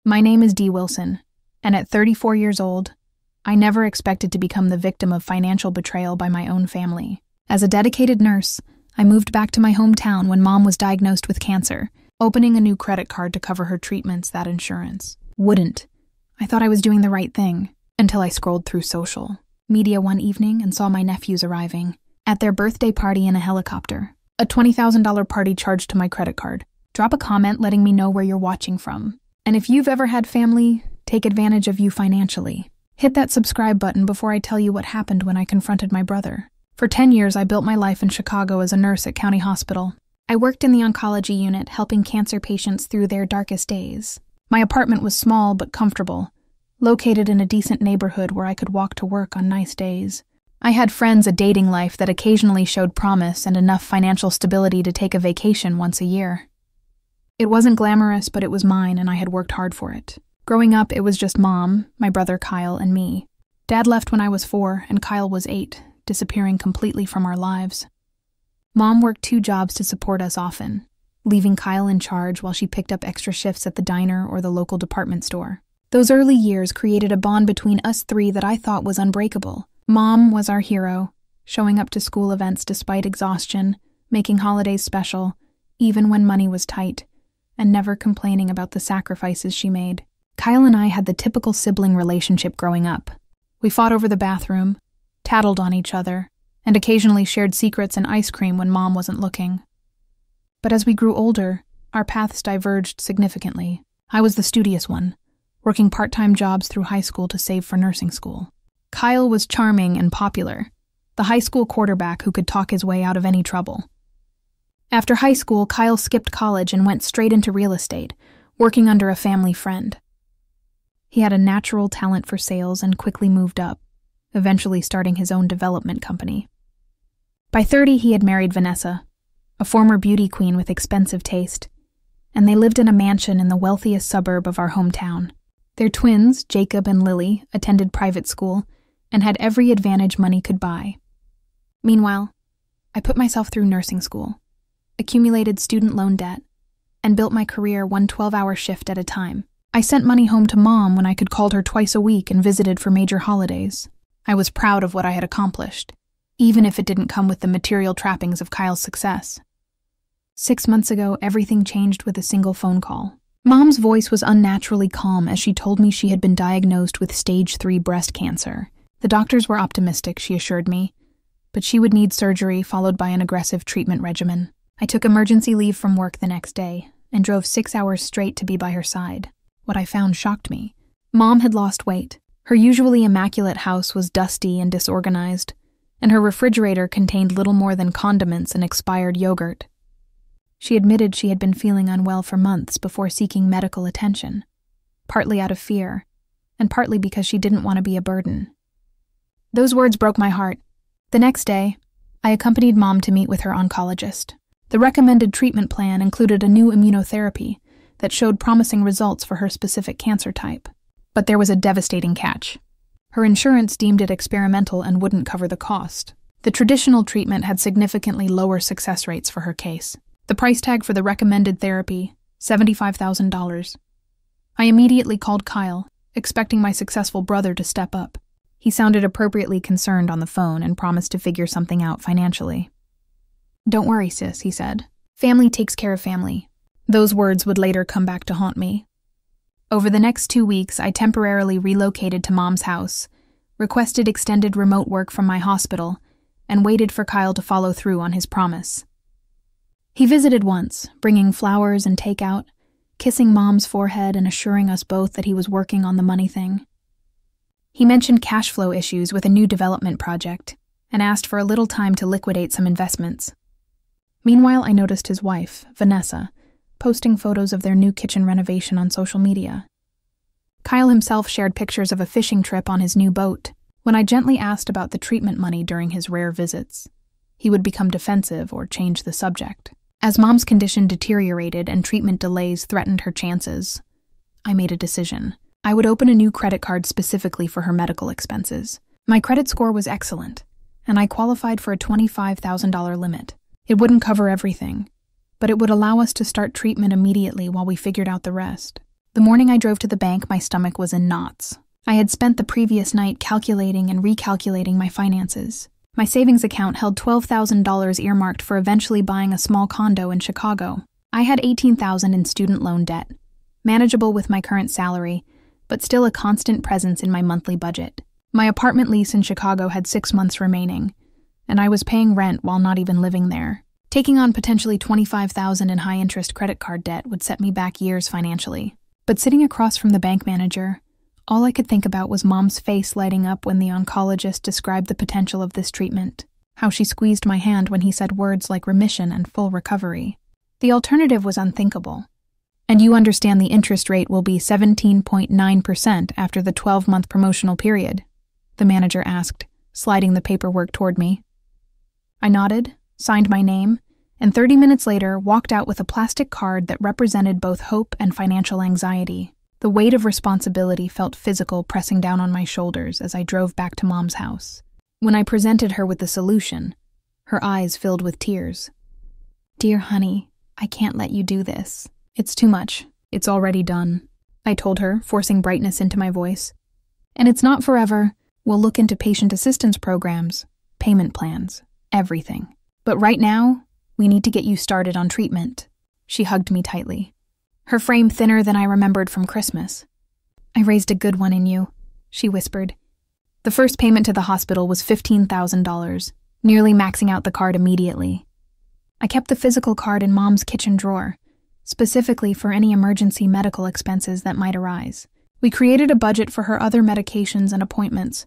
My name is Dee Wilson, and at 34 years old, I never expected to become the victim of financial betrayal by my own family. As a dedicated nurse, I moved back to my hometown when Mom was diagnosed with cancer, opening a new credit card to cover her treatments that insurance wouldn't. I thought I was doing the right thing, until I scrolled through social media one evening and saw my nephews arriving at their birthday party in a helicopter. A $20,000 party charged to my credit card. Drop a comment letting me know where you're watching from. And if you've ever had family take advantage of you financially, hit that subscribe button before I tell you what happened when I confronted my brother. For 10 years, I built my life in Chicago as a nurse at County Hospital. I worked in the oncology unit, helping cancer patients through their darkest days. My apartment was small but comfortable, located in a decent neighborhood where I could walk to work on nice days. I had friends, a dating life that occasionally showed promise, and enough financial stability to take a vacation once a year. It wasn't glamorous, but it was mine, and I had worked hard for it. Growing up, it was just Mom, my brother Kyle, and me. Dad left when I was 4, and Kyle was 8, disappearing completely from our lives. Mom worked 2 jobs to support us often, leaving Kyle in charge while she picked up extra shifts at the diner or the local department store. Those early years created a bond between us 3 that I thought was unbreakable. Mom was our hero, showing up to school events despite exhaustion, making holidays special, even when money was tight, and never complaining about the sacrifices she made. Kyle and I had the typical sibling relationship growing up. We fought over the bathroom, tattled on each other, and occasionally shared secrets and ice cream when Mom wasn't looking. But as we grew older, our paths diverged significantly. I was the studious one, working part-time jobs through high school to save for nursing school. Kyle was charming and popular, the high school quarterback who could talk his way out of any trouble. After high school, Kyle skipped college and went straight into real estate, working under a family friend. He had a natural talent for sales and quickly moved up, eventually starting his own development company. By 30, he had married Vanessa, a former beauty queen with expensive taste, and they lived in a mansion in the wealthiest suburb of our hometown. Their twins, Jacob and Lily, attended private school and had every advantage money could buy. Meanwhile, I put myself through nursing school, accumulated student loan debt, and built my career one 12-hour shift at a time. I sent money home to Mom when I could call her twice a week and visited for major holidays. I was proud of what I had accomplished, even if it didn't come with the material trappings of Kyle's success. 6 months ago, everything changed with a single phone call. Mom's voice was unnaturally calm as she told me she had been diagnosed with stage 3 breast cancer. The doctors were optimistic, she assured me, but she would need surgery followed by an aggressive treatment regimen. I took emergency leave from work the next day and drove 6 hours straight to be by her side. What I found shocked me. Mom had lost weight. Her usually immaculate house was dusty and disorganized, and her refrigerator contained little more than condiments and expired yogurt. She admitted she had been feeling unwell for months before seeking medical attention, partly out of fear, and partly because she didn't want to be a burden. Those words broke my heart. The next day, I accompanied Mom to meet with her oncologist. The recommended treatment plan included a new immunotherapy that showed promising results for her specific cancer type. But there was a devastating catch. Her insurance deemed it experimental and wouldn't cover the cost. The traditional treatment had significantly lower success rates for her case. The price tag for the recommended therapy, $75,000. I immediately called Kyle, expecting my successful brother to step up. He sounded appropriately concerned on the phone and promised to figure something out financially. "Don't worry, sis," he said. "Family takes care of family." Those words would later come back to haunt me. Over the next 2 weeks, I temporarily relocated to Mom's house, requested extended remote work from my hospital, and waited for Kyle to follow through on his promise. He visited once, bringing flowers and takeout, kissing Mom's forehead and assuring us both that he was working on the money thing. He mentioned cash flow issues with a new development project and asked for a little time to liquidate some investments. Meanwhile, I noticed his wife, Vanessa, posting photos of their new kitchen renovation on social media. Kyle himself shared pictures of a fishing trip on his new boat. When I gently asked about the treatment money during his rare visits, he would become defensive or change the subject. As Mom's condition deteriorated and treatment delays threatened her chances, I made a decision. I would open a new credit card specifically for her medical expenses. My credit score was excellent, and I qualified for a $25,000 limit. It wouldn't cover everything, but it would allow us to start treatment immediately while we figured out the rest. The morning I drove to the bank, my stomach was in knots. I had spent the previous night calculating and recalculating my finances. My savings account held $12,000 earmarked for eventually buying a small condo in Chicago. I had $18,000 in student loan debt, manageable with my current salary, but still a constant presence in my monthly budget. My apartment lease in Chicago had 6 months remaining, and I was paying rent while not even living there. Taking on potentially $25,000 in high-interest credit card debt would set me back years financially. But sitting across from the bank manager, all I could think about was Mom's face lighting up when the oncologist described the potential of this treatment, how she squeezed my hand when he said words like remission and full recovery. The alternative was unthinkable. And you understand the interest rate will be 17.9% after the 12-month promotional period? The manager asked, sliding the paperwork toward me. I nodded, signed my name, and 30 minutes later walked out with a plastic card that represented both hope and financial anxiety. The weight of responsibility felt physical pressing down on my shoulders as I drove back to Mom's house. When I presented her with the solution, her eyes filled with tears. "Dear honey, I can't let you do this. It's too much. It's already done," I told her, forcing brightness into my voice. "And it's not forever. We'll look into patient assistance programs, payment plans, everything. But right now, we need to get you started on treatment." She hugged me tightly, her frame thinner than I remembered from Christmas. "I raised a good one in you," she whispered. The first payment to the hospital was $15,000, nearly maxing out the card immediately. I kept the physical card in Mom's kitchen drawer, specifically for any emergency medical expenses that might arise. We created a budget for her other medications and appointments,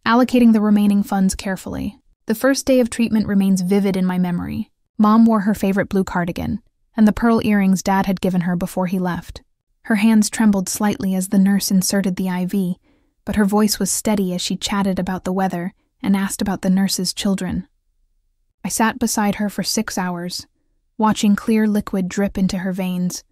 allocating the remaining funds carefully. The first day of treatment remains vivid in my memory. Mom wore her favorite blue cardigan, and the pearl earrings Dad had given her before he left. Her hands trembled slightly as the nurse inserted the IV, but her voice was steady as she chatted about the weather and asked about the nurse's children. I sat beside her for 6 hours, watching clear liquid drip into her veins,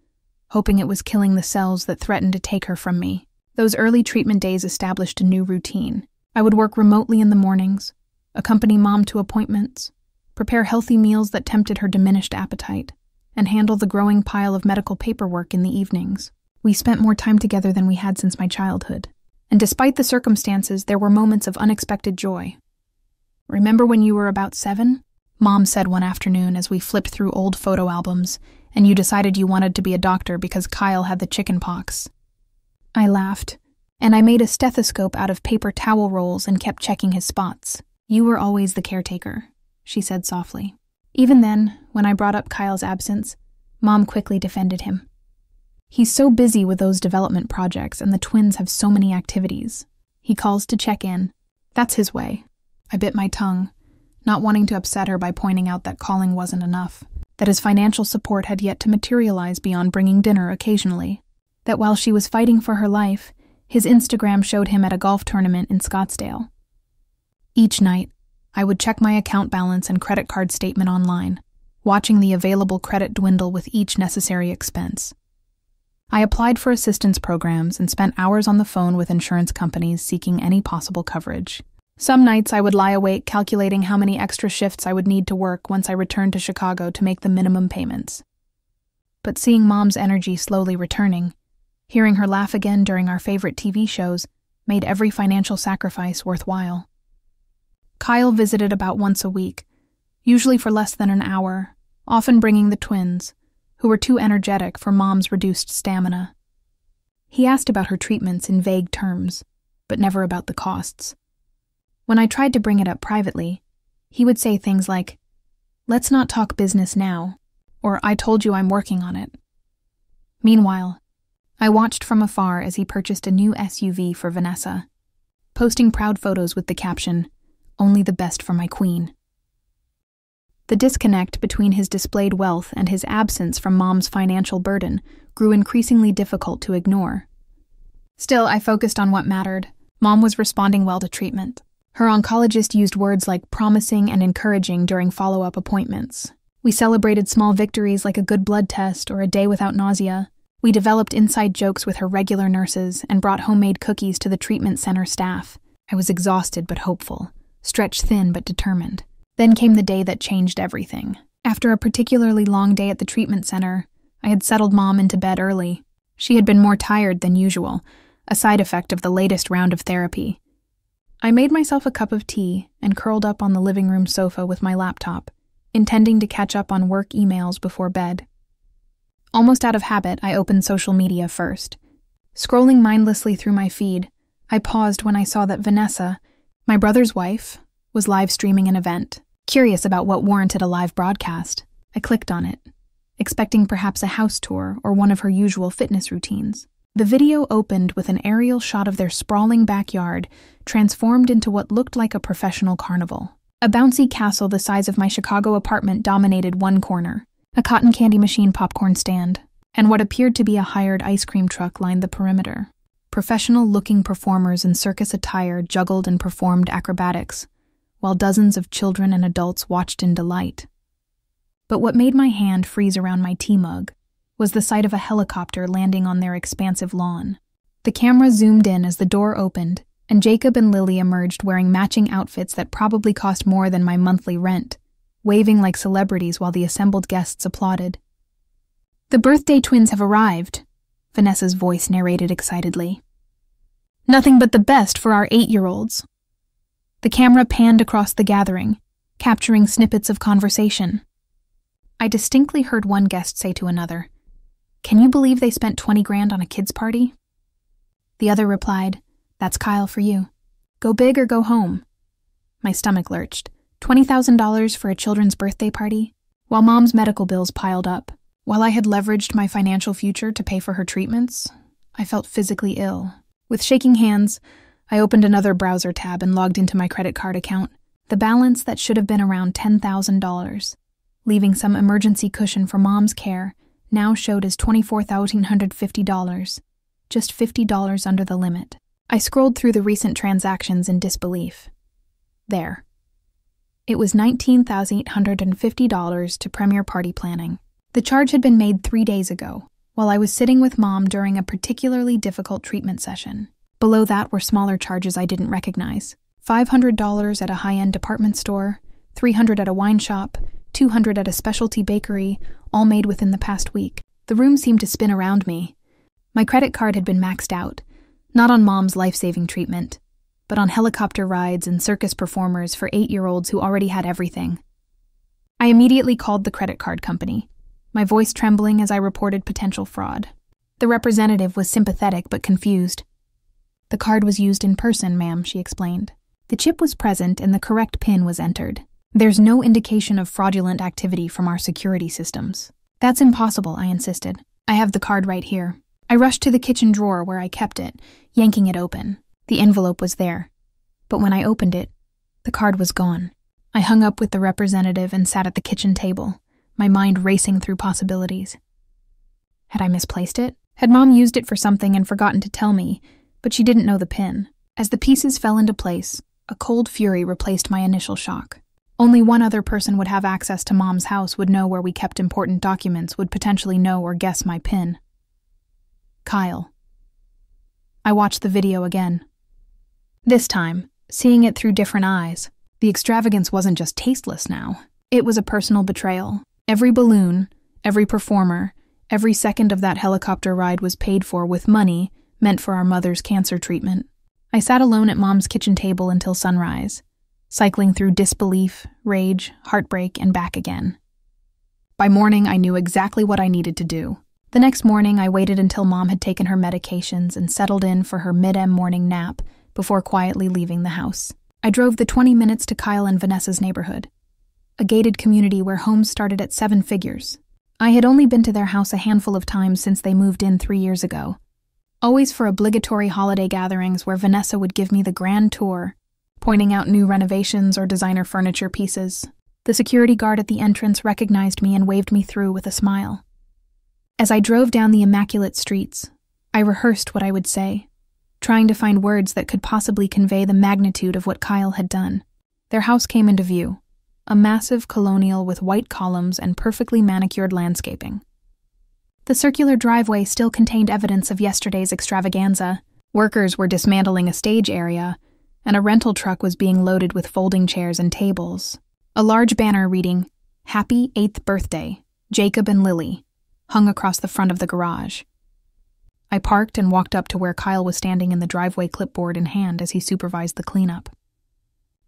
hoping it was killing the cells that threatened to take her from me. Those early treatment days established a new routine. I would work remotely in the mornings, accompany Mom to appointments, prepare healthy meals that tempted her diminished appetite, and handle the growing pile of medical paperwork in the evenings. We spent more time together than we had since my childhood. And despite the circumstances, there were moments of unexpected joy. "Remember when you were about 7? Mom said one afternoon as we flipped through old photo albums, and you decided you wanted to be a doctor because Kyle had the chicken pox. I laughed, and I made a stethoscope out of paper towel rolls and kept checking his spots. "You were always the caretaker," she said softly. Even then, when I brought up Kyle's absence, Mom quickly defended him. "He's so busy with those development projects, and the twins have so many activities. He calls to check in. That's his way." I bit my tongue, not wanting to upset her by pointing out that calling wasn't enough, that his financial support had yet to materialize beyond bringing dinner occasionally, that while she was fighting for her life, his Instagram showed him at a golf tournament in Scottsdale. Each night, I would check my account balance and credit card statement online, watching the available credit dwindle with each necessary expense. I applied for assistance programs and spent hours on the phone with insurance companies seeking any possible coverage. Some nights I would lie awake calculating how many extra shifts I would need to work once I returned to Chicago to make the minimum payments. But seeing Mom's energy slowly returning, hearing her laugh again during our favorite TV shows, made every financial sacrifice worthwhile. Kyle visited about once a week, usually for less than an hour, often bringing the twins, who were too energetic for Mom's reduced stamina. He asked about her treatments in vague terms, but never about the costs. When I tried to bring it up privately, he would say things like, "Let's not talk business now," or "I told you I'm working on it." Meanwhile, I watched from afar as he purchased a new SUV for Vanessa, posting proud photos with the caption, "Only the best for my queen." The disconnect between his displayed wealth and his absence from Mom's financial burden grew increasingly difficult to ignore. Still, I focused on what mattered. Mom was responding well to treatment. Her oncologist used words like promising and encouraging during follow-up appointments. We celebrated small victories like a good blood test or a day without nausea. We developed inside jokes with her regular nurses and brought homemade cookies to the treatment center staff. I was exhausted but hopeful, stretched thin but determined. Then came the day that changed everything. After a particularly long day at the treatment center, I had settled Mom into bed early. She had been more tired than usual, a side effect of the latest round of therapy. I made myself a cup of tea and curled up on the living room sofa with my laptop, intending to catch up on work emails before bed. Almost out of habit, I opened social media first. Scrolling mindlessly through my feed, I paused when I saw that Vanessa, my brother's wife, was live streaming an event. Curious about what warranted a live broadcast, I clicked on it, expecting perhaps a house tour or one of her usual fitness routines. The video opened with an aerial shot of their sprawling backyard, transformed into what looked like a professional carnival. A bouncy castle the size of my Chicago apartment dominated one corner. A cotton candy machine popcorn stand, and what appeared to be a hired ice cream truck lined the perimeter. Professional-looking performers in circus attire juggled and performed acrobatics, while dozens of children and adults watched in delight. But what made my hand freeze around my tea mug was the sight of a helicopter landing on their expansive lawn. The camera zoomed in as the door opened, and Jacob and Lily emerged wearing matching outfits that probably cost more than my monthly rent, waving like celebrities while the assembled guests applauded. "The birthday twins have arrived," Vanessa's voice narrated excitedly. "Nothing but the best for our 8-year-olds. The camera panned across the gathering, capturing snippets of conversation. I distinctly heard one guest say to another, "Can you believe they spent 20 grand on a kid's party?" The other replied, "That's Kyle for you. Go big or go home." My stomach lurched. $20,000 for a children's birthday party? While Mom's medical bills piled up, while I had leveraged my financial future to pay for her treatments, I felt physically ill. With shaking hands, I opened another browser tab and logged into my credit card account. The balance that should have been around $10,000, leaving some emergency cushion for Mom's care, now showed as $24,150, just $50 under the limit. I scrolled through the recent transactions in disbelief. There. It was $19,850 to Premier Party Planning. The charge had been made 3 days ago, while I was sitting with Mom during a particularly difficult treatment session. Below that were smaller charges I didn't recognize. $500 at a high-end department store, $300 at a wine shop, $200 at a specialty bakery, all made within the past week. The room seemed to spin around me. My credit card had been maxed out, not on Mom's life-saving treatment, but on helicopter rides and circus performers for 8-year-olds who already had everything. I immediately called the credit card company, my voice trembling as I reported potential fraud. The representative was sympathetic but confused. "The card was used in person, ma'am," she explained. "The chip was present and the correct PIN was entered. There's no indication of fraudulent activity from our security systems." "That's impossible," I insisted. "I have the card right here." I rushed to the kitchen drawer where I kept it, yanking it open. The envelope was there, but when I opened it, the card was gone. I hung up with the representative and sat at the kitchen table, my mind racing through possibilities. Had I misplaced it? Had Mom used it for something and forgotten to tell me, but she didn't know the PIN? As the pieces fell into place, a cold fury replaced my initial shock. Only one other person would have access to Mom's house, would know where we kept important documents, would potentially know or guess my PIN. Kyle. I watched the video again. This time, seeing it through different eyes. The extravagance wasn't just tasteless now. It was a personal betrayal. Every balloon, every performer, every second of that helicopter ride was paid for with money meant for our mother's cancer treatment. I sat alone at Mom's kitchen table until sunrise, cycling through disbelief, rage, heartbreak, and back again. By morning, I knew exactly what I needed to do. The next morning, I waited until Mom had taken her medications and settled in for her mid-M morning nap before quietly leaving the house. I drove the 20 minutes to Kyle and Vanessa's neighborhood, a gated community where homes started at 7 figures. I had only been to their house a handful of times since they moved in 3 years ago, always for obligatory holiday gatherings where Vanessa would give me the grand tour, pointing out new renovations or designer furniture pieces. The security guard at the entrance recognized me and waved me through with a smile. As I drove down the immaculate streets, I rehearsed what I would say, trying to find words that could possibly convey the magnitude of what Kyle had done. Their house came into view, a massive colonial with white columns and perfectly manicured landscaping. The circular driveway still contained evidence of yesterday's extravaganza. Workers were dismantling a stage area, and a rental truck was being loaded with folding chairs and tables. A large banner reading, "Happy 8th Birthday, Jacob and Lily," hung across the front of the garage. I parked and walked up to where Kyle was standing in the driveway, clipboard in hand, as he supervised the cleanup.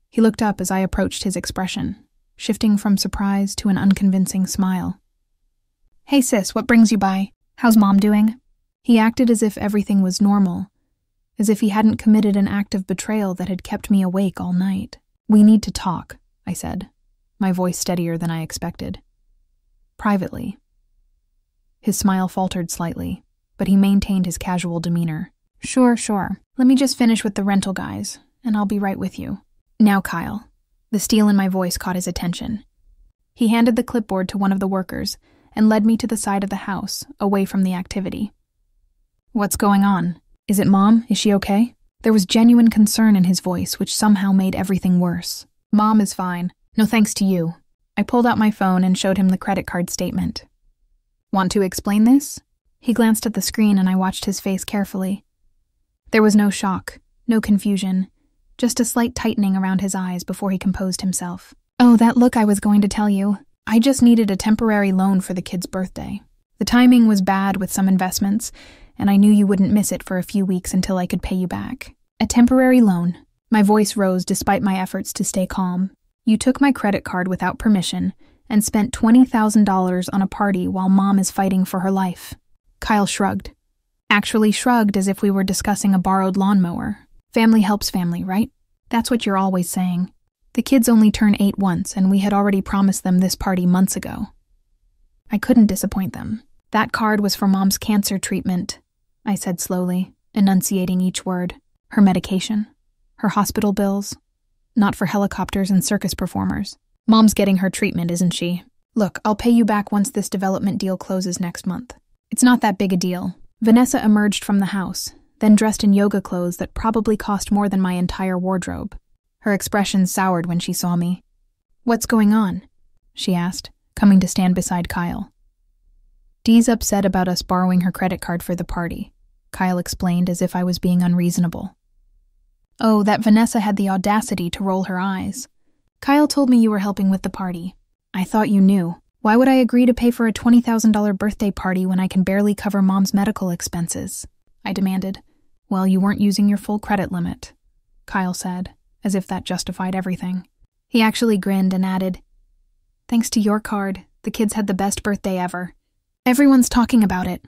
He looked up as I approached his expression, shifting from surprise to an unconvincing smile. "Hey sis, what brings you by? How's Mom doing?" He acted as if everything was normal, as if he hadn't committed an act of betrayal that had kept me awake all night. "We need to talk," I said, my voice steadier than I expected. "Privately." His smile faltered slightly, but he maintained his casual demeanor. Sure. Let me just finish with the rental guys, and I'll be right with you." "Now, Kyle." The steel in my voice caught his attention. He handed the clipboard to one of the workers and led me to the side of the house, away from the activity. "What's going on? Is it Mom? Is she okay?" There was genuine concern in his voice, which somehow made everything worse. "Mom is fine. No thanks to you." I pulled out my phone and showed him the credit card statement. "Want to explain this?" He glanced at the screen and I watched his face carefully. There was no shock, no confusion, just a slight tightening around his eyes before he composed himself. "Oh, that look I was going to tell you. I just needed a temporary loan for the kid's birthday. The timing was bad with some investments, and I knew you wouldn't miss it for a few weeks until I could pay you back." "A temporary loan." My voice rose despite my efforts to stay calm. "You took my credit card without permission and spent $20,000 on a party while Mom is fighting for her life." Kyle shrugged. Actually shrugged as if we were discussing a borrowed lawnmower. "Family helps family, right? That's what you're always saying. The kids only turn 8 once, and we had already promised them this party months ago." I couldn't disappoint them. "That card was for Mom's cancer treatment," I said slowly, enunciating each word. "Her medication, her hospital bills, not for helicopters and circus performers. Mom's getting her treatment, isn't she? Look, I'll pay you back once this development deal closes next month. It's not that big a deal." Vanessa emerged from the house, then dressed in yoga clothes that probably cost more than my entire wardrobe. Her expression soured when she saw me. "What's going on?" she asked, coming to stand beside Kyle. "Dee's upset about us borrowing her credit card for the party," Kyle explained as if I was being unreasonable. "Oh, that Vanessa had the audacity to roll her eyes. Kyle told me you were helping with the party. I thought you knew. Why would I agree to pay for a $20,000 birthday party when I can barely cover Mom's medical expenses?" I demanded. "Well, you weren't using your full credit limit," Kyle said, as if that justified everything. He actually grinned and added, "Thanks to your card, the kids had the best birthday ever. Everyone's talking about it."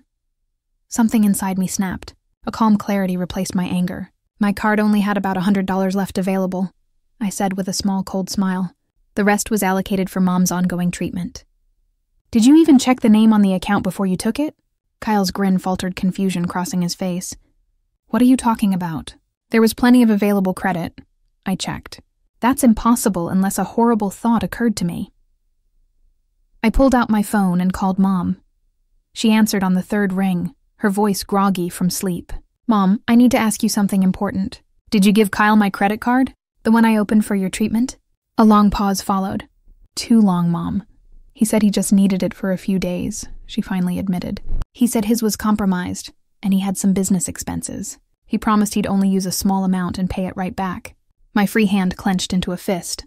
Something inside me snapped. A calm clarity replaced my anger. "My card only had about $100 left available," I said with a small cold smile. "The rest was allocated for Mom's ongoing treatment." "Did you even check the name on the account before you took it?" Kyle's grin faltered, confusion crossing his face. "What are you talking about?" "There was plenty of available credit. I checked. That's impossible unless a horrible thought occurred to me." I pulled out my phone and called Mom. She answered on the 3rd ring, her voice groggy from sleep. "Mom, I need to ask you something important. Did you give Kyle my credit card? The one I opened for your treatment?" A long pause followed. "Too long, Mom. He said he just needed it for a few days," she finally admitted. "He said his was compromised, and he had some business expenses. He promised he'd only use a small amount and pay it right back." My free hand clenched into a fist.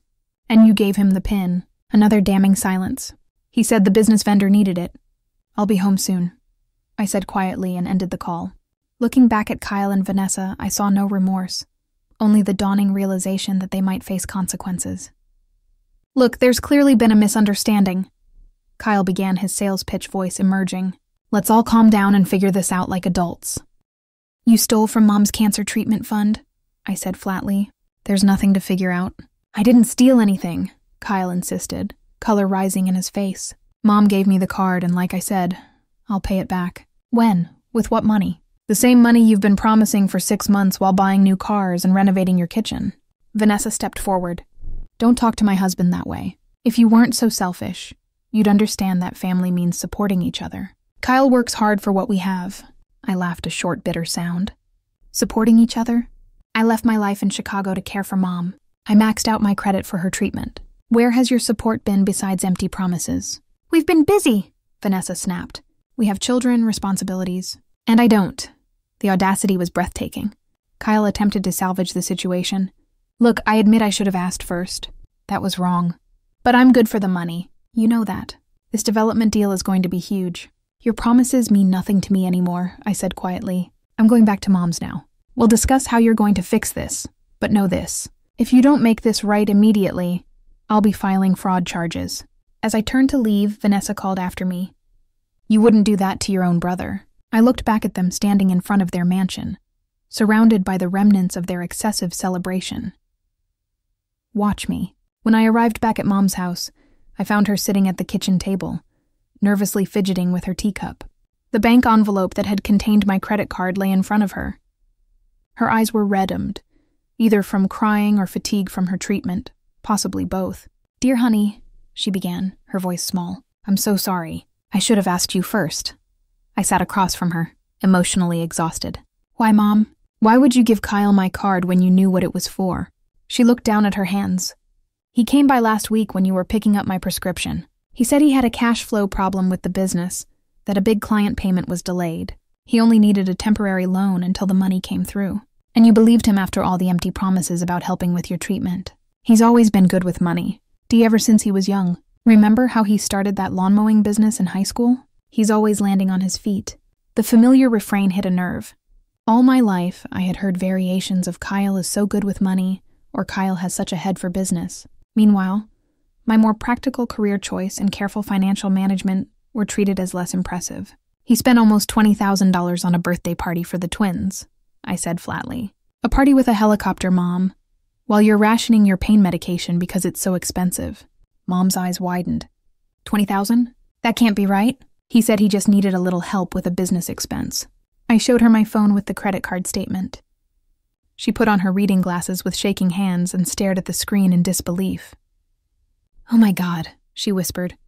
"And you gave him the PIN." Another damning silence. "He said the business vendor needed it. I'll be home soon," I said quietly and ended the call. Looking back at Kyle and Vanessa, I saw no remorse, only the dawning realization that they might face consequences. "Look, there's clearly been a misunderstanding." Kyle began, his sales pitch voice emerging. "Let's all calm down and figure this out like adults." "You stole from Mom's cancer treatment fund," I said flatly. "There's nothing to figure out." "I didn't steal anything," Kyle insisted, color rising in his face. "Mom gave me the card, and like I said, I'll pay it back." "When? With what money?" "The same money you've been promising for 6 months while buying new cars and renovating your kitchen." Vanessa stepped forward. "Don't talk to my husband that way. If you weren't so selfish, you'd understand that family means supporting each other. Kyle works hard for what we have." I laughed a short, bitter sound. "Supporting each other? I left my life in Chicago to care for Mom. I maxed out my credit for her treatment. Where has your support been besides empty promises?" "We've been busy," Vanessa snapped. "We have children, responsibilities." "And I don't." The audacity was breathtaking. Kyle attempted to salvage the situation. "Look, I admit I should have asked first. That was wrong. But I'm good for the money. You know that. This development deal is going to be huge. Your promises mean nothing to me anymore, I said quietly. I'm going back to Mom's now. We'll discuss how you're going to fix this, but know this. If you don't make this right immediately, I'll be filing fraud charges. As I turned to leave, Vanessa called after me. You wouldn't do that to your own brother. I looked back at them standing in front of their mansion, surrounded by the remnants of their excessive celebration. Watch me. When I arrived back at Mom's house, I found her sitting at the kitchen table, nervously fidgeting with her teacup. The bank envelope that had contained my credit card lay in front of her. Her eyes were reddened, either from crying or fatigue from her treatment, possibly both. Dear honey, she began, her voice small. I'm so sorry. I should have asked you first. I sat across from her, emotionally exhausted. Why, Mom? Why would you give Kyle my card when you knew what it was for? She looked down at her hands. He came by last week when you were picking up my prescription. He said he had a cash flow problem with the business, that a big client payment was delayed. He only needed a temporary loan until the money came through. And you believed him after all the empty promises about helping with your treatment. He's always been good with money. Dee, ever since he was young. Remember how he started that lawn mowing business in high school? He's always landing on his feet. The familiar refrain hit a nerve. All my life, I had heard variations of Kyle is so good with money, or Kyle has such a head for business. Meanwhile, my more practical career choice and careful financial management were treated as less impressive. He spent almost $20,000 on a birthday party for the twins, I said flatly. A party with a helicopter, Mom, while you're rationing your pain medication because it's so expensive. Mom's eyes widened. 20,000? That can't be right. He said he just needed a little help with a business expense. I showed her my phone with the credit card statement. She put on her reading glasses with shaking hands and stared at the screen in disbelief. Oh my God, she whispered.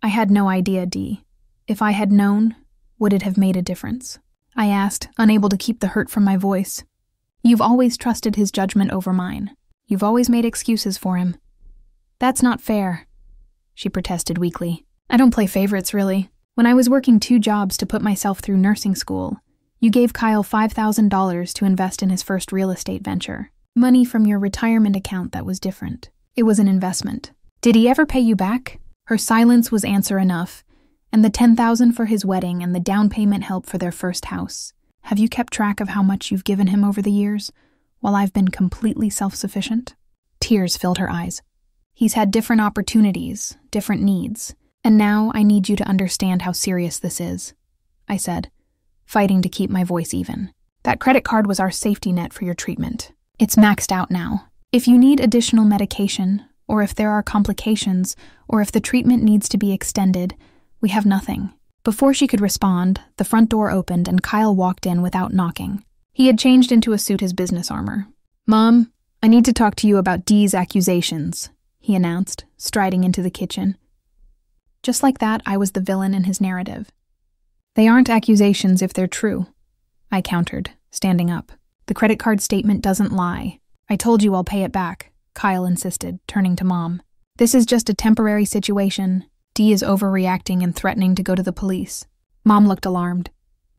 I had no idea, Dee. If I had known, would it have made a difference? I asked, unable to keep the hurt from my voice. You've always trusted his judgment over mine. You've always made excuses for him. That's not fair, she protested weakly. I don't play favorites, really. When I was working 2 jobs to put myself through nursing school, you gave Kyle $5,000 to invest in his first real estate venture. Money from your retirement account that was different. It was an investment. Did he ever pay you back? Her silence was answer enough, and the $10,000 for his wedding and the down payment help for their first house. Have you kept track of how much you've given him over the years, while I've been completely self-sufficient? Tears filled her eyes. He's had different opportunities, different needs, and now I need you to understand how serious this is, I said, fighting to keep my voice even. That credit card was our safety net for your treatment. It's maxed out now. If you need additional medication, or if there are complications, or if the treatment needs to be extended, we have nothing. Before she could respond, the front door opened and Kyle walked in without knocking. He had changed into a suit his business armor. Mom, I need to talk to you about Dee's accusations, he announced, striding into the kitchen. Just like that, I was the villain in his narrative. They aren't accusations if they're true, I countered, standing up. The credit card statement doesn't lie. I told you I'll pay it back, Kyle insisted, turning to Mom. This is just a temporary situation. Dee is overreacting and threatening to go to the police. Mom looked alarmed.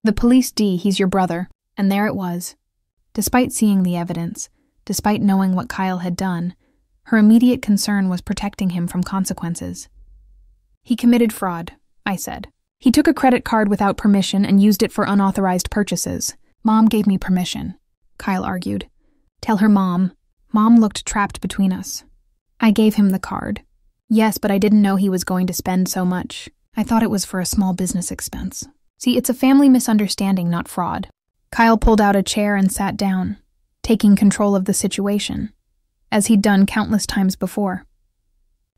The police, Dee, he's your brother. And there it was. Despite seeing the evidence, despite knowing what Kyle had done, her immediate concern was protecting him from consequences. He committed fraud, I said. He took a credit card without permission and used it for unauthorized purchases. Mom gave me permission, Kyle argued. Tell her Mom. Mom looked trapped between us. I gave him the card. Yes, but I didn't know he was going to spend so much. I thought it was for a small business expense. See, it's a family misunderstanding, not fraud. Kyle pulled out a chair and sat down, taking control of the situation, as he'd done countless times before.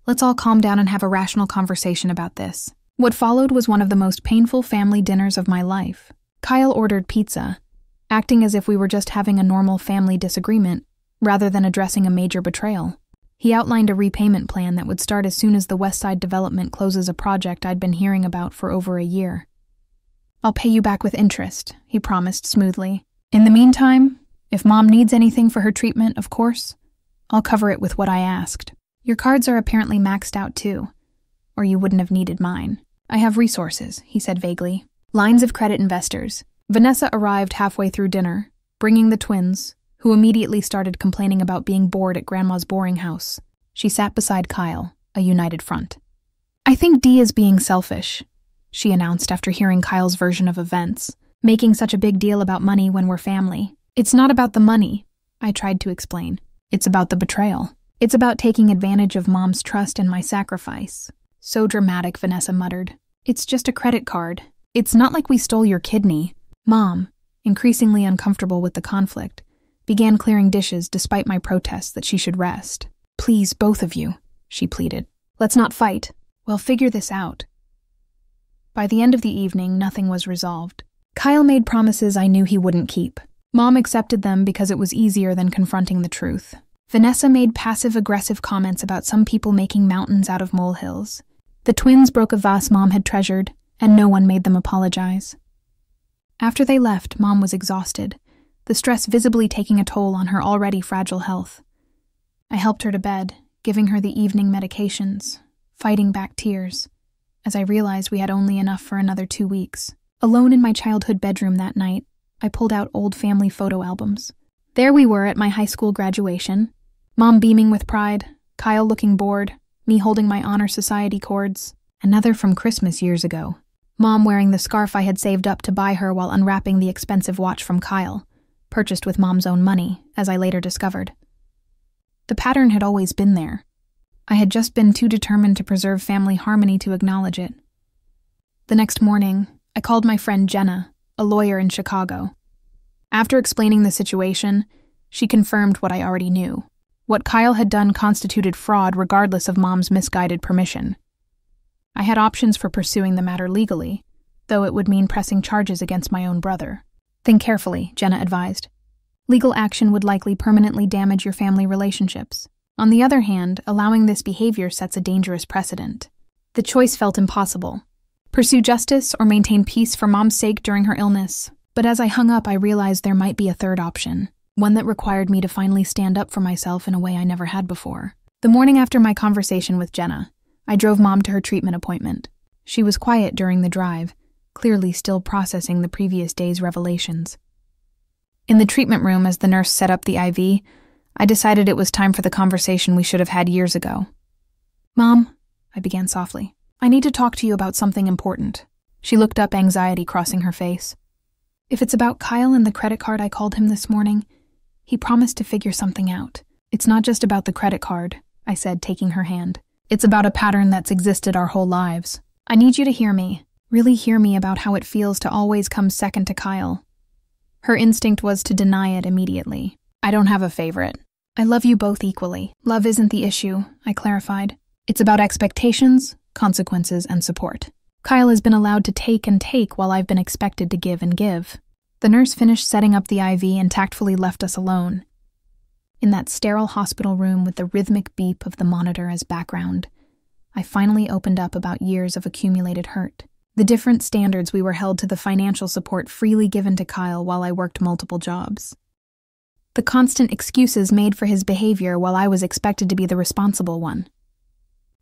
Let's all calm down and have a rational conversation about this. What followed was one of the most painful family dinners of my life. Kyle ordered pizza, acting as if we were just having a normal family disagreement, rather than addressing a major betrayal. He outlined a repayment plan that would start as soon as the Westside development closes a project I'd been hearing about for over a year. I'll pay you back with interest, he promised smoothly. In the meantime, if Mom needs anything for her treatment, of course, I'll cover it with what I asked. Your cards are apparently maxed out too, or you wouldn't have needed mine. I have resources, he said vaguely. Lines of credit investors. Vanessa arrived halfway through dinner, bringing the twins, who immediately started complaining about being bored at Grandma's boring house. She sat beside Kyle, a united front. I think Dee is being selfish. she announced after hearing Kyle's version of events, making such a big deal about money when we're family. It's not about the money, I tried to explain. It's about the betrayal. It's about taking advantage of Mom's trust in my sacrifice. So dramatic, Vanessa muttered. It's just a credit card. It's not like we stole your kidney. Mom, increasingly uncomfortable with the conflict, began clearing dishes despite my protests that she should rest. Please, both of you, she pleaded. Let's not fight. We'll figure this out. By the end of the evening, nothing was resolved. Kyle made promises I knew he wouldn't keep. Mom accepted them because it was easier than confronting the truth. Vanessa made passive-aggressive comments about some people making mountains out of molehills. The twins broke a vase Mom had treasured, and no one made them apologize. After they left, Mom was exhausted, the stress visibly taking a toll on her already fragile health. I helped her to bed, giving her the evening medications, fighting back tears, as I realized we had only enough for another 2 weeks. Alone in my childhood bedroom that night, I pulled out old family photo albums. There we were at my high school graduation, Mom beaming with pride, Kyle looking bored, me holding my honor society cords. Another from Christmas years ago. Mom wearing the scarf I had saved up to buy her while unwrapping the expensive watch from Kyle, purchased with Mom's own money, as I later discovered. The pattern had always been there. I had just been too determined to preserve family harmony to acknowledge it. The next morning, I called my friend Jenna, a lawyer in Chicago. After explaining the situation, she confirmed what I already knew. What Kyle had done constituted fraud regardless of Mom's misguided permission. I had options for pursuing the matter legally, though it would mean pressing charges against my own brother. Think carefully, Jenna advised. Legal action would likely permanently damage your family relationships. On the other hand, allowing this behavior sets a dangerous precedent. The choice felt impossible. Pursue justice or maintain peace for Mom's sake during her illness. But as I hung up, I realized there might be a third option, one that required me to finally stand up for myself in a way I never had before. The morning after my conversation with Jenna, I drove Mom to her treatment appointment. She was quiet during the drive, clearly still processing the previous day's revelations. In the treatment room, as the nurse set up the IV, I decided it was time for the conversation we should have had years ago. Mom, I began softly, I need to talk to you about something important. She looked up, anxiety crossing her face. If it's about Kyle and the credit card I called him this morning, he promised to figure something out. It's not just about the credit card, I said, taking her hand. It's about a pattern that's existed our whole lives. I need you to hear me, really hear me about how it feels to always come second to Kyle. Her instinct was to deny it immediately. I don't have a favorite. I love you both equally. Love isn't the issue, I clarified. It's about expectations, consequences, and support. Kyle has been allowed to take and take while I've been expected to give and give. The nurse finished setting up the IV and tactfully left us alone. In that sterile hospital room with the rhythmic beep of the monitor as background, I finally opened up about years of accumulated hurt. The different standards we were held to, the financial support freely given to Kyle while I worked multiple jobs. The constant excuses made for his behavior while I was expected to be the responsible one.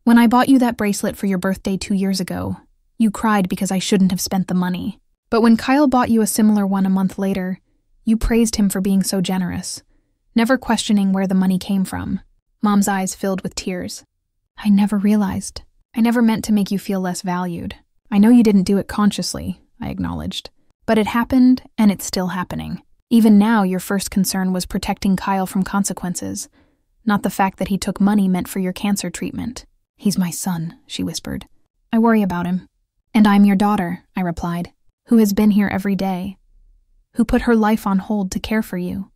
When I bought you that bracelet for your birthday 2 years ago, you cried because I shouldn't have spent the money. But when Kyle bought you a similar one a month later, you praised him for being so generous, never questioning where the money came from. Mom's eyes filled with tears. I never realized. I never meant to make you feel less valued. I know you didn't do it consciously, I acknowledged. But it happened, and it's still happening. Even now, your first concern was protecting Kyle from consequences, not the fact that he took money meant for your cancer treatment. He's my son, she whispered. I worry about him. And I'm your daughter, I replied, who has been here every day, who put her life on hold to care for you,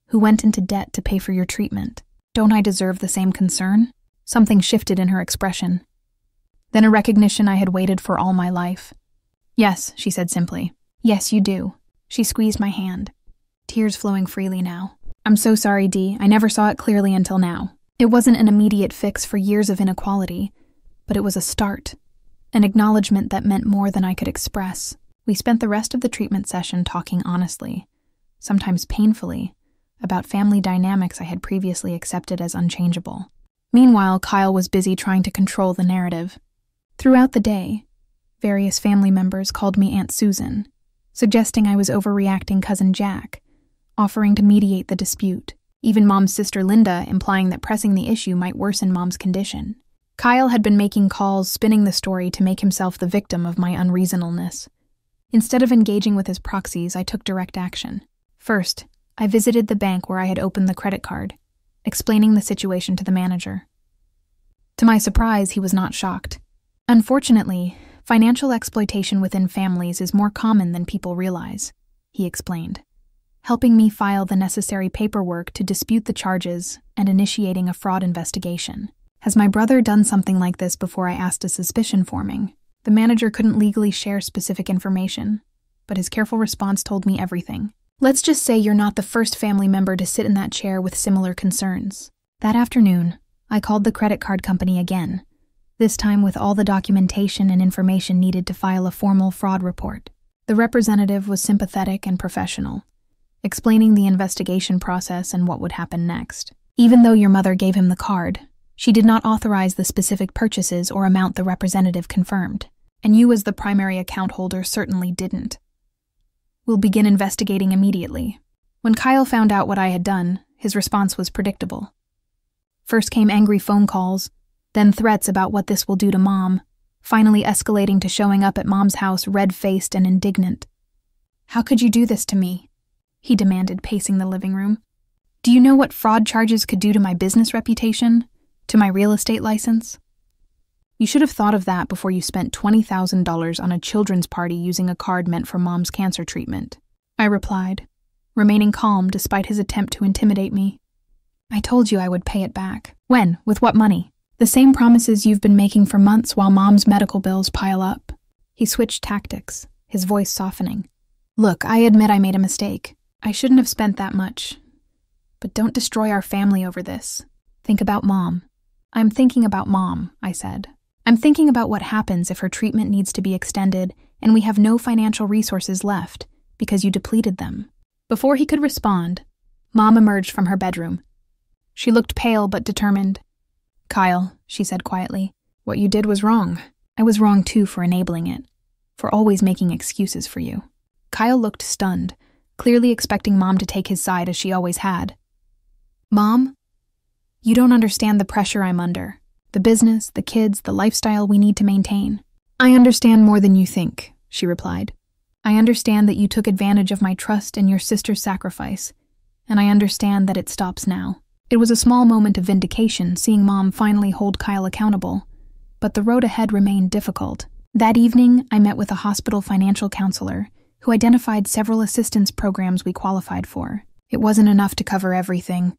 who went into debt to pay for your treatment. Don't I deserve the same concern? Something shifted in her expression. Then a recognition I had waited for all my life. Yes, she said simply. Yes, you do. She squeezed my hand, tears flowing freely now. I'm so sorry, Dee. I never saw it clearly until now. It wasn't an immediate fix for years of inequality, but it was a start, an acknowledgement that meant more than I could express. We spent the rest of the treatment session talking honestly, sometimes painfully, about family dynamics I had previously accepted as unchangeable. Meanwhile, Kyle was busy trying to control the narrative. Throughout the day, various family members called me Aunt Susan, suggesting I was overreacting Cousin Jack, offering to mediate the dispute. Even Mom's sister Linda implying that pressing the issue might worsen Mom's condition. Kyle had been making calls, spinning the story to make himself the victim of my unreasonableness. Instead of engaging with his proxies, I took direct action. First, I visited the bank where I had opened the credit card, explaining the situation to the manager. To my surprise, he was not shocked. Unfortunately, financial exploitation within families is more common than people realize, he explained, helping me file the necessary paperwork to dispute the charges and initiating a fraud investigation. Has my brother done something like this before I asked a suspicion forming? The manager couldn't legally share specific information, but his careful response told me everything. Let's just say you're not the first family member to sit in that chair with similar concerns. That afternoon, I called the credit card company again, this time with all the documentation and information needed to file a formal fraud report. The representative was sympathetic and professional, explaining the investigation process and what would happen next. Even though your mother gave him the card, she did not authorize the specific purchases or amount the representative confirmed, and you as the primary account holder certainly didn't. We'll begin investigating immediately. When Kyle found out what I had done, his response was predictable. First came angry phone calls, then threats about what this will do to Mom, finally escalating to showing up at Mom's house red-faced and indignant. How could you do this to me? He demanded, pacing the living room. Do you know what fraud charges could do to my business reputation? To my real estate license? You should have thought of that before you spent $20,000 on a children's party using a card meant for Mom's cancer treatment, I replied, remaining calm despite his attempt to intimidate me. I told you I would pay it back. When? With what money? The same promises you've been making for months while Mom's medical bills pile up. He switched tactics, his voice softening. Look, I admit I made a mistake. I shouldn't have spent that much. But don't destroy our family over this. Think about Mom. I'm thinking about Mom, I said. I'm thinking about what happens if her treatment needs to be extended and we have no financial resources left because you depleted them. Before he could respond, Mom emerged from her bedroom. She looked pale but determined. Kyle, she said quietly, what you did was wrong. I was wrong too for enabling it, for always making excuses for you. Kyle looked stunned, clearly expecting Mom to take his side as she always had. Mom? You don't understand the pressure I'm under. The business, the kids, the lifestyle we need to maintain. I understand more than you think, she replied. I understand that you took advantage of my trust and your sister's sacrifice, and I understand that it stops now. It was a small moment of vindication seeing Mom finally hold Kyle accountable, but the road ahead remained difficult. That evening, I met with a hospital financial counselor who identified several assistance programs we qualified for. It wasn't enough to cover everything,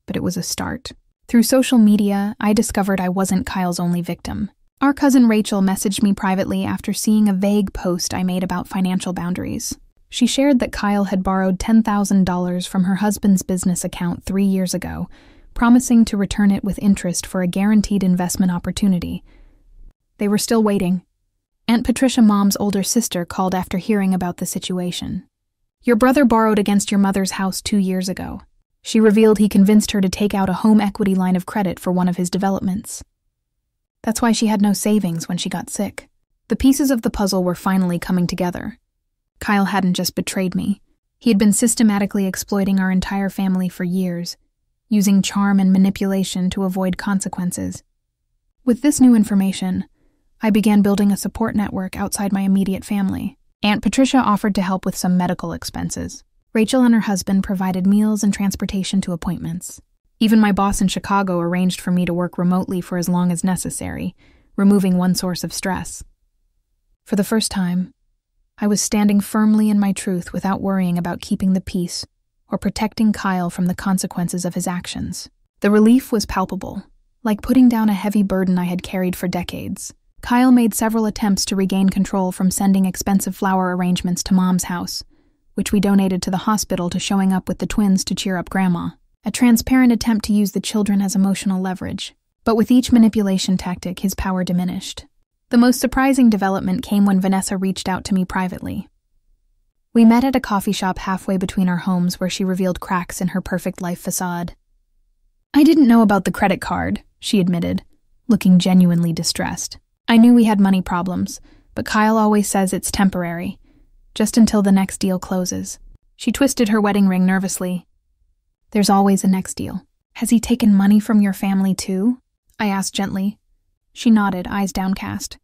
but it was a start. Through social media, I discovered I wasn't Kyle's only victim. Our cousin Rachel messaged me privately after seeing a vague post I made about financial boundaries. She shared that Kyle had borrowed $10,000 from her husband's business account 3 years ago, promising to return it with interest for a guaranteed investment opportunity. They were still waiting. Aunt Patricia, Mom's older sister, called after hearing about the situation. Your brother borrowed against your mother's house 2 years ago. She revealed he convinced her to take out a home equity line of credit for one of his developments. That's why she had no savings when she got sick. The pieces of the puzzle were finally coming together. Kyle hadn't just betrayed me. He had been systematically exploiting our entire family for years, using charm and manipulation to avoid consequences. With this new information, I began building a support network outside my immediate family. Aunt Patricia offered to help with some medical expenses. Rachel and her husband provided meals and transportation to appointments. Even my boss in Chicago arranged for me to work remotely for as long as necessary, removing one source of stress. For the first time, I was standing firmly in my truth without worrying about keeping the peace or protecting Kyle from the consequences of his actions. The relief was palpable, like putting down a heavy burden I had carried for decades. Kyle made several attempts to regain control, from sending expensive flower arrangements to Mom's house, which we donated to the hospital, to showing up with the twins to cheer up Grandma. A transparent attempt to use the children as emotional leverage. But with each manipulation tactic, his power diminished. The most surprising development came when Vanessa reached out to me privately. We met at a coffee shop halfway between our homes, where she revealed cracks in her perfect life facade. I didn't know about the credit card, she admitted, looking genuinely distressed. I knew we had money problems, but Kyle always says it's temporary, just until the next deal closes. She twisted her wedding ring nervously. There's always a next deal. Has he taken money from your family too? I asked gently, She nodded, eyes downcast.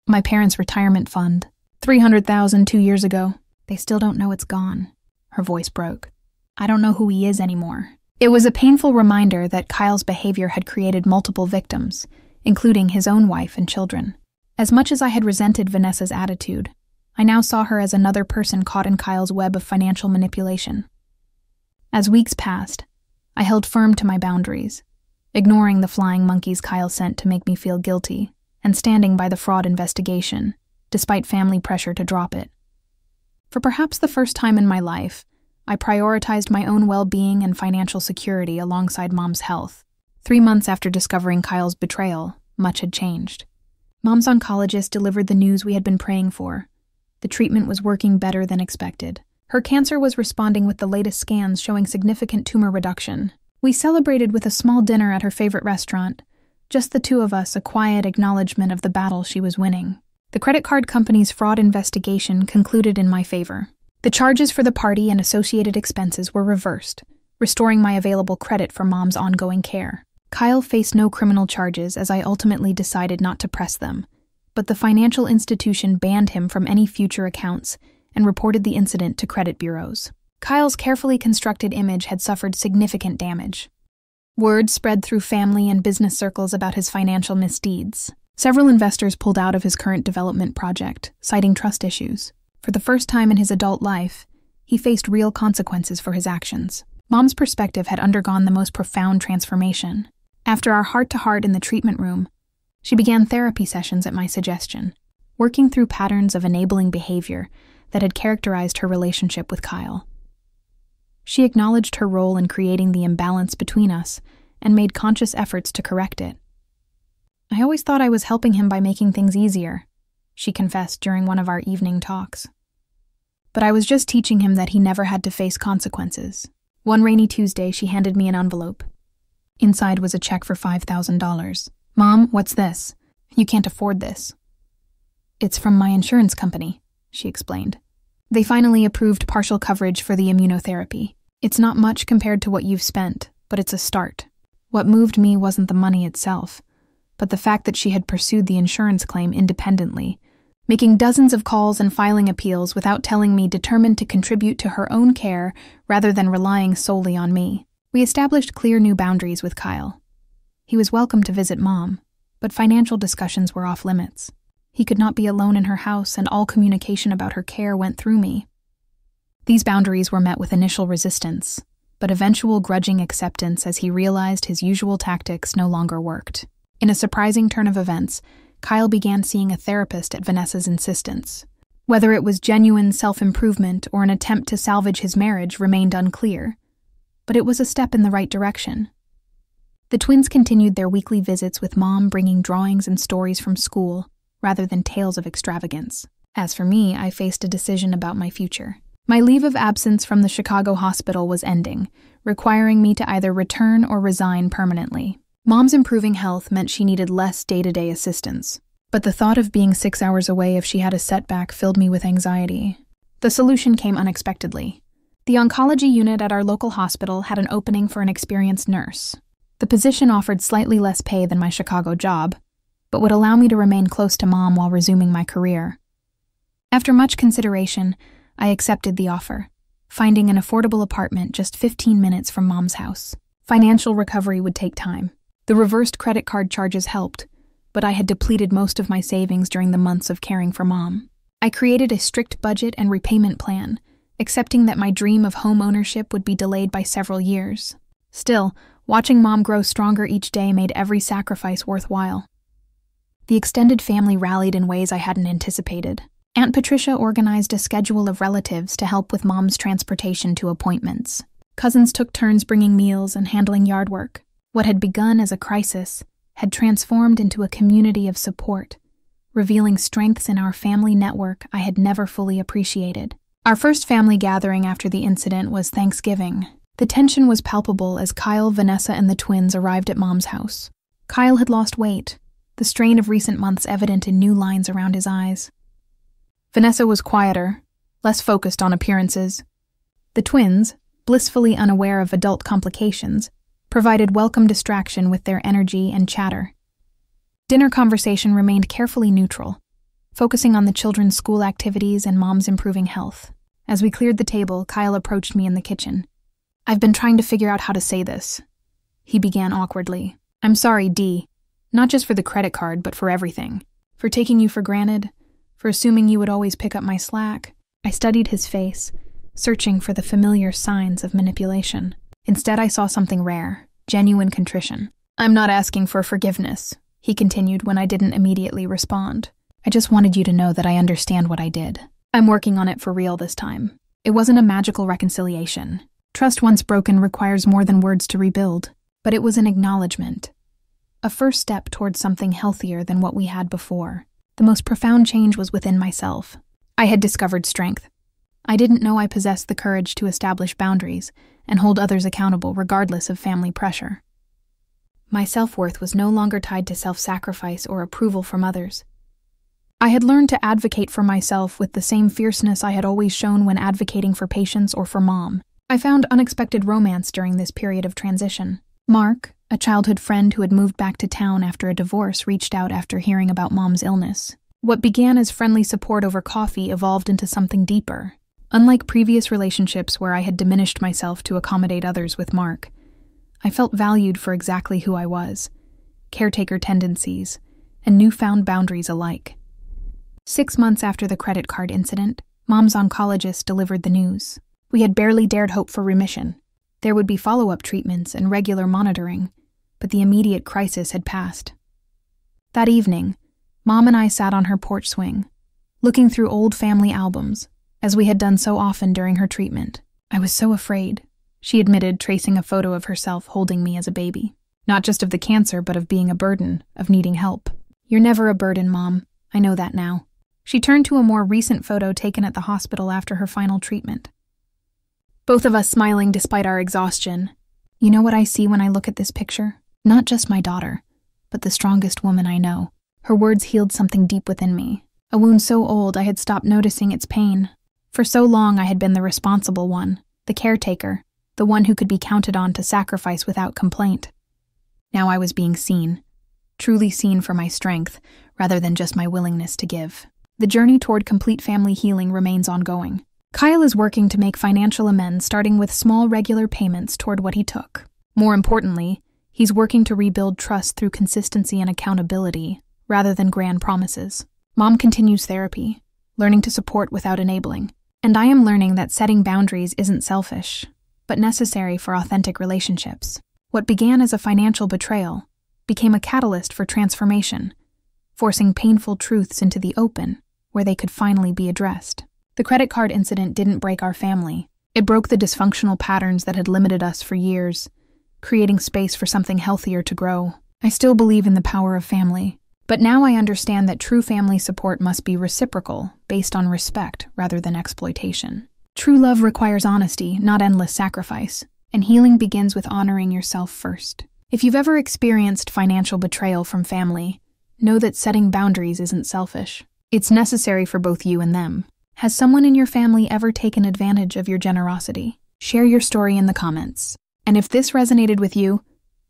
My parents' retirement fund. $300,000 2 years ago. They still don't know it's gone. Her voice broke. I don't know who he is anymore. It was a painful reminder that Kyle's behavior had created multiple victims, including his own wife and children. As much as I had resented Vanessa's attitude, I now saw her as another person caught in Kyle's web of financial manipulation. As weeks passed, I held firm to my boundaries, ignoring the flying monkeys Kyle sent to make me feel guilty, and standing by the fraud investigation, despite family pressure to drop it. For perhaps the first time in my life, I prioritized my own well-being and financial security alongside Mom's health. 3 months after discovering Kyle's betrayal, much had changed. Mom's oncologist delivered the news we had been praying for. The treatment was working better than expected. Her cancer was responding with the latest scans showing significant tumor reduction. We celebrated with a small dinner at her favorite restaurant, just the two of us, a quiet acknowledgement of the battle she was winning. The credit card company's fraud investigation concluded in my favor. The charges for the party and associated expenses were reversed, restoring my available credit for Mom's ongoing care. Kyle faced no criminal charges as I ultimately decided not to press them, but the financial institution banned him from any future accounts and reported the incident to credit bureaus. Kyle's carefully constructed image had suffered significant damage. Word spread through family and business circles about his financial misdeeds. Several investors pulled out of his current development project, citing trust issues. For the first time in his adult life, he faced real consequences for his actions. Mom's perspective had undergone the most profound transformation. After our heart-to-heart in the treatment room, she began therapy sessions at my suggestion, working through patterns of enabling behavior that had characterized her relationship with Kyle. She acknowledged her role in creating the imbalance between us and made conscious efforts to correct it. I always thought I was helping him by making things easier, she confessed during one of our evening talks. But I was just teaching him that he never had to face consequences. One rainy Tuesday, she handed me an envelope. Inside was a check for $5,000. Mom, what's this? You can't afford this. It's from my insurance company, she explained. They finally approved partial coverage for the immunotherapy. It's not much compared to what you've spent, but it's a start. What moved me wasn't the money itself, but the fact that she had pursued the insurance claim independently, making dozens of calls and filing appeals without telling me, determined to contribute to her own care rather than relying solely on me. We established clear new boundaries with Kyle. He was welcome to visit Mom, but financial discussions were off limits. He could not be alone in her house, and all communication about her care went through me. These boundaries were met with initial resistance, but eventual grudging acceptance as he realized his usual tactics no longer worked. In a surprising turn of events, Kyle began seeing a therapist at Vanessa's insistence. Whether it was genuine self-improvement or an attempt to salvage his marriage remained unclear, but it was a step in the right direction. The twins continued their weekly visits, with Mom bringing drawings and stories from school rather than tales of extravagance. As for me, I faced a decision about my future. My leave of absence from the Chicago hospital was ending, requiring me to either return or resign permanently. Mom's improving health meant she needed less day-to-day assistance, but the thought of being 6 hours away if she had a setback filled me with anxiety. The solution came unexpectedly. The oncology unit at our local hospital had an opening for an experienced nurse. The position offered slightly less pay than my Chicago job, but would allow me to remain close to Mom while resuming my career. After much consideration, I accepted the offer, finding an affordable apartment just 15 minutes from Mom's house. Financial recovery would take time. The reversed credit card charges helped, but I had depleted most of my savings during the months of caring for Mom. I created a strict budget and repayment plan, accepting that my dream of home ownership would be delayed by several years. Still, watching Mom grow stronger each day made every sacrifice worthwhile. The extended family rallied in ways I hadn't anticipated. Aunt Patricia organized a schedule of relatives to help with Mom's transportation to appointments. Cousins took turns bringing meals and handling yard work. What had begun as a crisis had transformed into a community of support, revealing strengths in our family network I had never fully appreciated. Our first family gathering after the incident was Thanksgiving. The tension was palpable as Kyle, Vanessa, and the twins arrived at Mom's house. Kyle had lost weight, the strain of recent months evident in new lines around his eyes. Vanessa was quieter, less focused on appearances. The twins, blissfully unaware of adult complications, provided welcome distraction with their energy and chatter. Dinner conversation remained carefully neutral, focusing on the children's school activities and Mom's improving health. As we cleared the table, Kyle approached me in the kitchen. "I've been trying to figure out how to say this," he began awkwardly. "I'm sorry, Dee. Not just for the credit card, but for everything. For taking you for granted, for assuming you would always pick up my slack." I studied his face, searching for the familiar signs of manipulation. Instead, I saw something rare, genuine contrition. "I'm not asking for forgiveness," he continued when I didn't immediately respond. "I just wanted you to know that I understand what I did. I'm working on it for real this time. It wasn't a magical reconciliation. Trust once broken requires more than words to rebuild. But it was an acknowledgement. A first step towards something healthier than what we had before. The most profound change was within myself. I had discovered strength. I didn't know I possessed the courage to establish boundaries and hold others accountable regardless of family pressure. My self-worth was no longer tied to self-sacrifice or approval from others. I had learned to advocate for myself with the same fierceness I had always shown when advocating for patients or for Mom. I found unexpected romance during this period of transition. Mark, a childhood friend who had moved back to town after a divorce, reached out after hearing about Mom's illness. What began as friendly support over coffee evolved into something deeper. Unlike previous relationships where I had diminished myself to accommodate others with Mark, I felt valued for exactly who I was, caretaker tendencies, and newfound boundaries alike. 6 months after the credit card incident, Mom's oncologist delivered the news. We had barely dared hope for remission. There would be follow-up treatments and regular monitoring, but the immediate crisis had passed. That evening, Mom and I sat on her porch swing, looking through old family albums, as we had done so often during her treatment. "I was so afraid," she admitted, tracing a photo of herself holding me as a baby. "Not just of the cancer, but of being a burden, of needing help." "You're never a burden, Mom. I know that now." She turned to a more recent photo taken at the hospital after her final treatment. Both of us smiling despite our exhaustion. "You know what I see when I look at this picture? Not just my daughter, but the strongest woman I know." Her words healed something deep within me, a wound so old I had stopped noticing its pain. For so long I had been the responsible one, the caretaker, the one who could be counted on to sacrifice without complaint. Now I was being seen, truly seen for my strength, rather than just my willingness to give. The journey toward complete family healing remains ongoing. Kyle is working to make financial amends, starting with small regular payments toward what he took. More importantly, he's working to rebuild trust through consistency and accountability, rather than grand promises. Mom continues therapy, learning to support without enabling. And I am learning that setting boundaries isn't selfish, but necessary for authentic relationships. What began as a financial betrayal became a catalyst for transformation, forcing painful truths into the open, where they could finally be addressed. The credit card incident didn't break our family. It broke the dysfunctional patterns that had limited us for years, creating space for something healthier to grow. I still believe in the power of family, but now I understand that true family support must be reciprocal, based on respect rather than exploitation. True love requires honesty, not endless sacrifice, and healing begins with honoring yourself first. If you've ever experienced financial betrayal from family, know that setting boundaries isn't selfish. It's necessary for both you and them. Has someone in your family ever taken advantage of your generosity? Share your story in the comments. And if this resonated with you,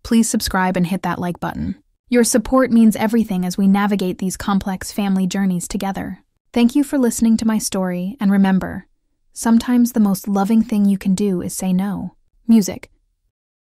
please subscribe and hit that like button. Your support means everything as we navigate these complex family journeys together. Thank you for listening to my story, and remember, sometimes the most loving thing you can do is say no. Music.